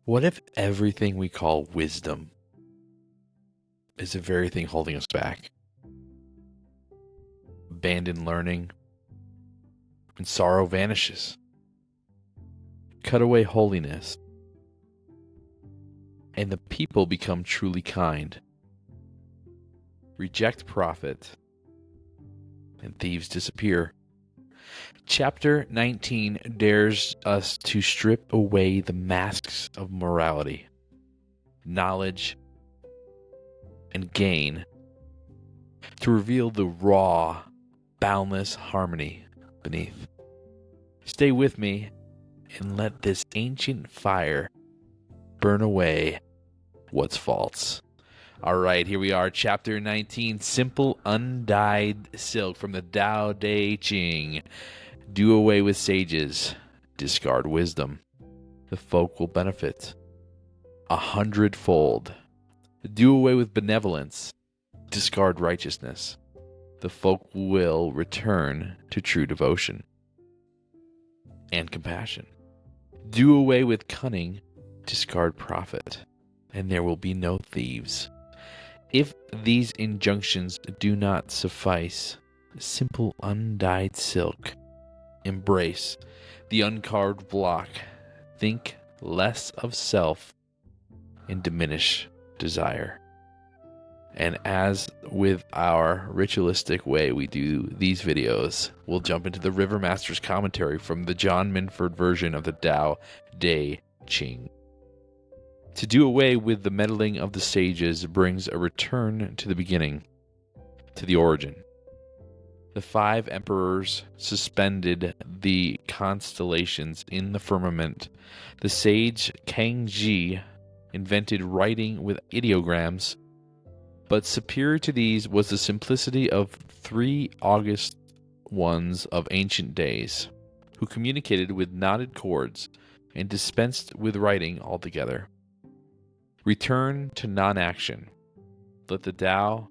What if everything we call wisdom is the very thing holding us back? Abandoned learning and sorrow vanishes. Cut away holiness, and the people become truly kind. Reject profit, and thieves disappear. Chapter 19 dares us to strip away the masks of morality, knowledge, and gain to reveal the raw, boundless harmony beneath. Stay with me and let this ancient fire burn away what's false. All right, here we are, Chapter 19, Simple Undyed Silk from the Tao Te Ching. Do away with sages, discard wisdom. The folk will benefit 100-fold. Do away with benevolence, discard righteousness. The folk will return to true devotion and compassion. Do away with cunning, discard profit, and there will be no thieves. If these injunctions do not suffice, simple undyed silk, embrace the uncarved block, think less of self, and diminish desire. And as with our ritualistic way we do these videos, we'll jump into the River Master's commentary from the John Minford version of the Tao Te Ching. To do away with the meddling of the sages brings a return to the beginning, to the origin. The 5 emperors suspended the constellations in the firmament. The sage Kangji invented writing with ideograms, but superior to these was the simplicity of 3 august ones of ancient days, who communicated with knotted cords and dispensed with writing altogether. Return to non-action. Let the Tao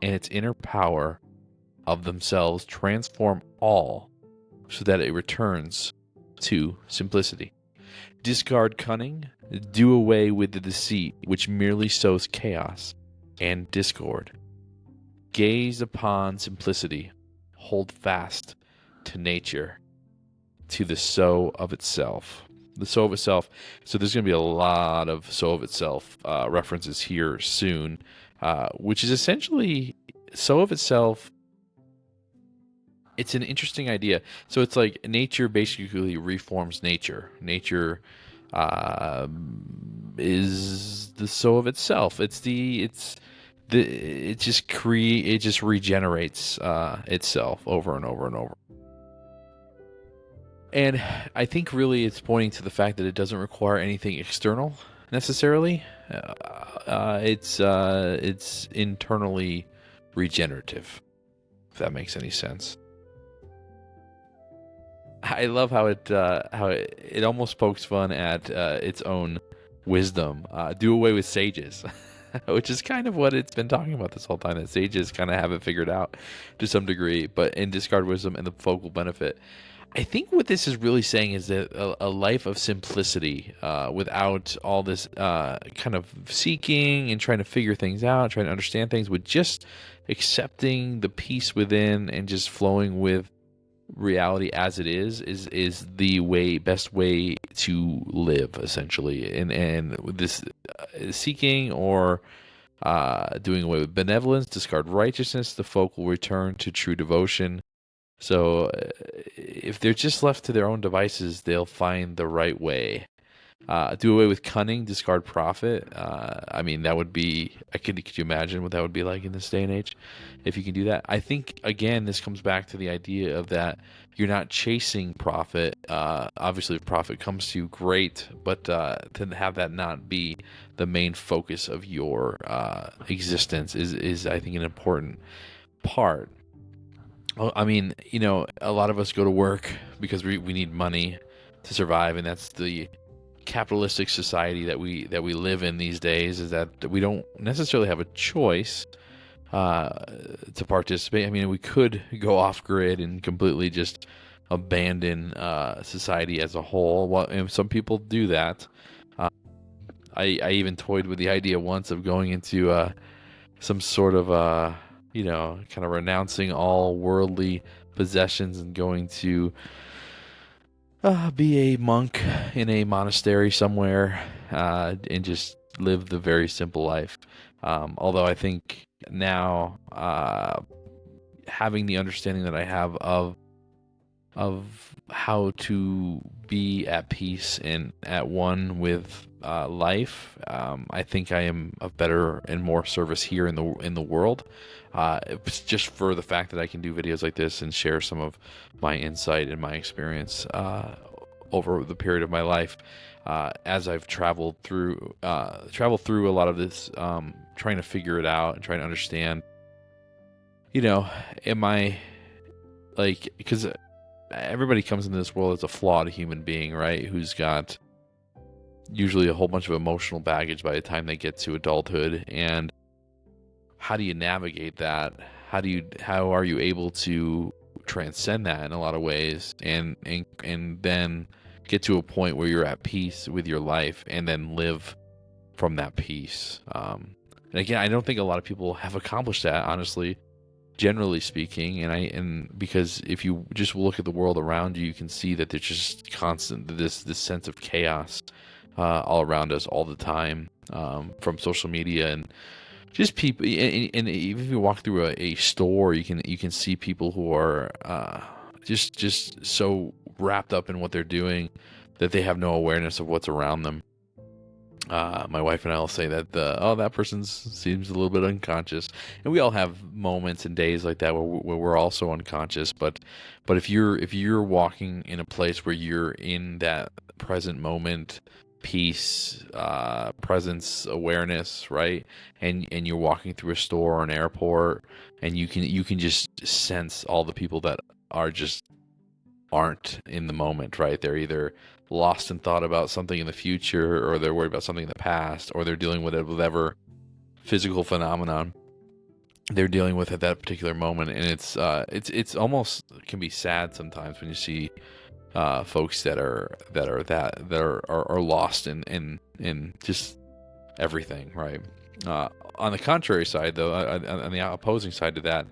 and its inner power of themselves transform all so that it returns to simplicity. Discard cunning, do away with the deceit which merely sows chaos and discord. Gaze upon simplicity, hold fast to nature, to the soul of itself. The soul of itself. So there's going to be a lot of soul of itself references here soon, which is essentially soul of itself. It's an interesting idea. So it's like nature basically reforms nature. Nature is the soul of itself. It just regenerates itself over and over and over. And I think really it's pointing to the fact that it doesn't require anything external necessarily. It's internally regenerative, if that makes any sense. I love how it almost pokes fun at its own wisdom. Do away with sages, which is kind of what it's been talking about this whole time. That sages kind of have it figured out to some degree, but in discard wisdom and the folk will benefit. I think what this is really saying is that a life of simplicity, without all this kind of seeking and trying to figure things out, trying to understand things, with just accepting the peace within and just flowing with reality as it is the best way to live, essentially. And with this seeking or doing away with benevolence, discard righteousness, the folk will return to true devotion. So if they're just left to their own devices, they'll find the right way. Do away with cunning, discard profit. I mean, that would be, could you imagine what that would be like in this day and age if you can do that? I think, again, this comes back to the idea of that you're not chasing profit. Obviously, if profit comes to you, great, but to have that not be the main focus of your existence is, I think, an important part. Well, I mean, a lot of us go to work because we need money to survive, and that's the capitalistic society that we live in these days, is that we don't necessarily have a choice to participate. I mean, we could go off grid and completely just abandon society as a whole. Well, and some people do that. I even toyed with the idea once of going into some sort of kind of renouncing all worldly possessions and going to be a monk in a monastery somewhere, and just live the very simple life. Although I think now, having the understanding that I have of how to be at peace and at one with life, I think I am of better and more service here in the world. It's just for the fact that I can do videos like this and share some of my insight and my experience over the period of my life, as I've traveled through a lot of this, trying to figure it out and trying to understand. Am I because everybody comes into this world as a flawed human being, right? Who's got usually a whole bunch of emotional baggage by the time they get to adulthood. And how do you navigate that? How are you able to transcend that in a lot of ways, and then get to a point where you're at peace with your life and then live from that peace? And again, I don't think a lot of people have accomplished that, honestly, generally speaking. And because if you just look at the world around you, you can see that there's just constant this sense of chaos all around us all the time, from social media and just people. And even if you walk through a store, you can see people who are just so wrapped up in what they're doing that they have no awareness of what's around them. My wife and I will say that that person seems a little bit unconscious, and we all have moments and days like that where we're also unconscious. But if you're walking in a place where you're in that present moment, peace, presence, awareness, right, and you're walking through a store or an airport, and you can just sense all the people that aren't in the moment, right? They're either lost in thought about something in the future, or they're worried about something in the past, or they're dealing with whatever physical phenomenon they're dealing with at that particular moment. And it's almost can be sad sometimes when you see folks that are lost in just everything, right? On the contrary side, though, on the opposing side to that,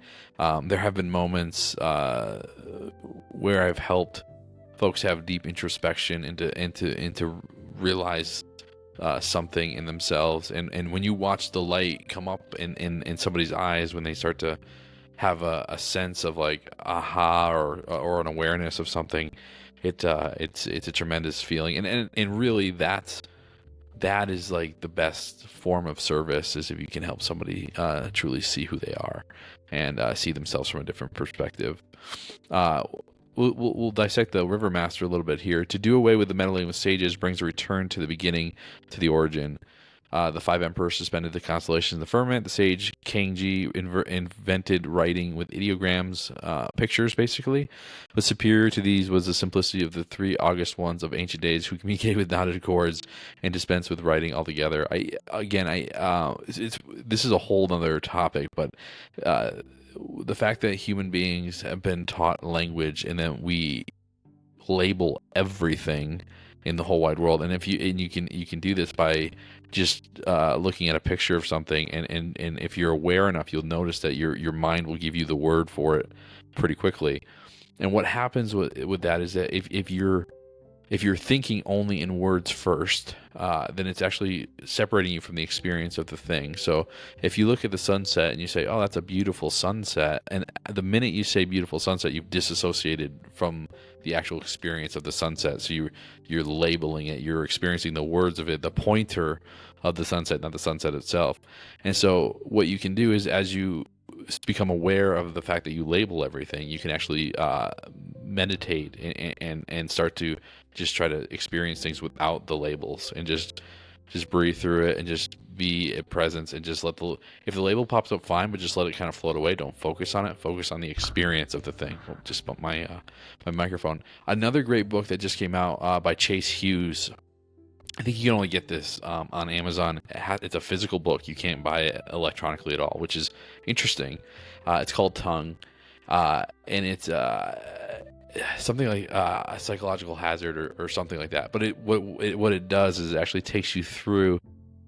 there have been moments where I've helped folks have deep introspection into realize something in themselves, and when you watch the light come up in somebody's eyes when they start to have a sense of like aha or an awareness of something, it's a tremendous feeling, and really that is like the best form of service, is if you can help somebody truly see who they are and see themselves from a different perspective. We'll dissect the River Master a little bit here. To do away with the meddling with sages brings a return to the beginning, to the origin. The five emperors suspended the constellations in the firmament. The sage Ching-Chapter invented writing with ideograms, pictures, basically. But superior to these was the simplicity of the three august ones of ancient days, who communicated with knotted cords and dispensed with writing altogether. This is a whole other topic, but the fact that human beings have been taught language and that we label everything in the whole wide world, and you can do this by just looking at a picture of something, and if you're aware enough, you'll notice that your mind will give you the word for it pretty quickly. And what happens with that is that if you're thinking only in words first, then it's actually separating you from the experience of the thing. So if you look at the sunset and you say, oh, that's a beautiful sunset, and the minute you say beautiful sunset, you've disassociated from the actual experience of the sunset. So you're labeling it, you're experiencing the words of it, the pointer of the sunset, not the sunset itself. And so what you can do is, as you become aware of the fact that you label everything, you can actually meditate and start to just try to experience things without the labels, and just breathe through it and just be at presence, and just if the label pops up, fine, but just let it kind of float away. Don't focus on it. Focus on the experience of the thing. I'll just bump my microphone. Another great book that just came out by Chase Hughes. I think you can only get this on Amazon. It's a physical book. You can't buy it electronically at all, which is interesting. It's called Tongue, and something like a psychological hazard or something like that. But what it does is it actually takes you through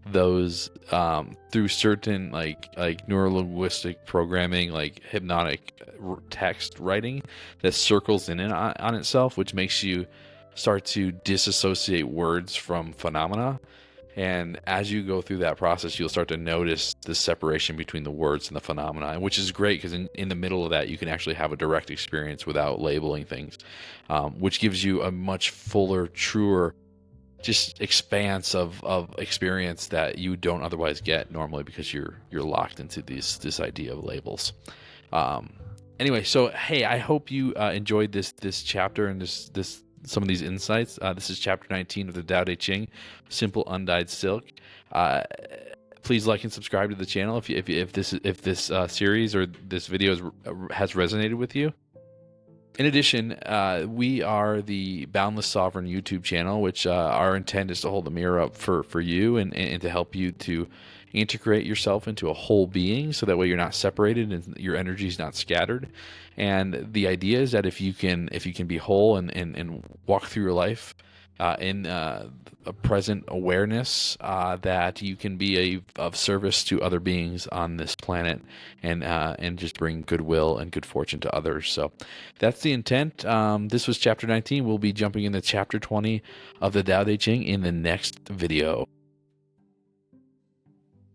those through certain like neuro-linguistic programming, like hypnotic text writing that circles in and on itself, which makes you start to disassociate words from phenomena. And as you go through that process, you'll start to notice the separation between the words and the phenomena, which is great because in the middle of that, you can actually have a direct experience without labeling things, which gives you a much fuller, truer, just expanse of experience that you don't otherwise get normally because you're locked into this idea of labels. Anyway, so hey, I hope you enjoyed this chapter and this some of these insights. This is chapter 19 of the Tao Te Ching, Simple Undyed Silk. Please like and subscribe to the channel if this series or this video has resonated with you. In addition, we are the Boundless Sovereign YouTube channel, which our intent is to hold the mirror up for you and to help you to integrate yourself into a whole being, so that way you're not separated and your energy is not scattered. And the idea is that if you can be whole and walk through your life in a present awareness, that you can be of service to other beings on this planet and just bring goodwill and good fortune to others. So that's the intent. This was chapter 19. We'll be jumping into chapter 20 of the Tao Te Ching in the next video.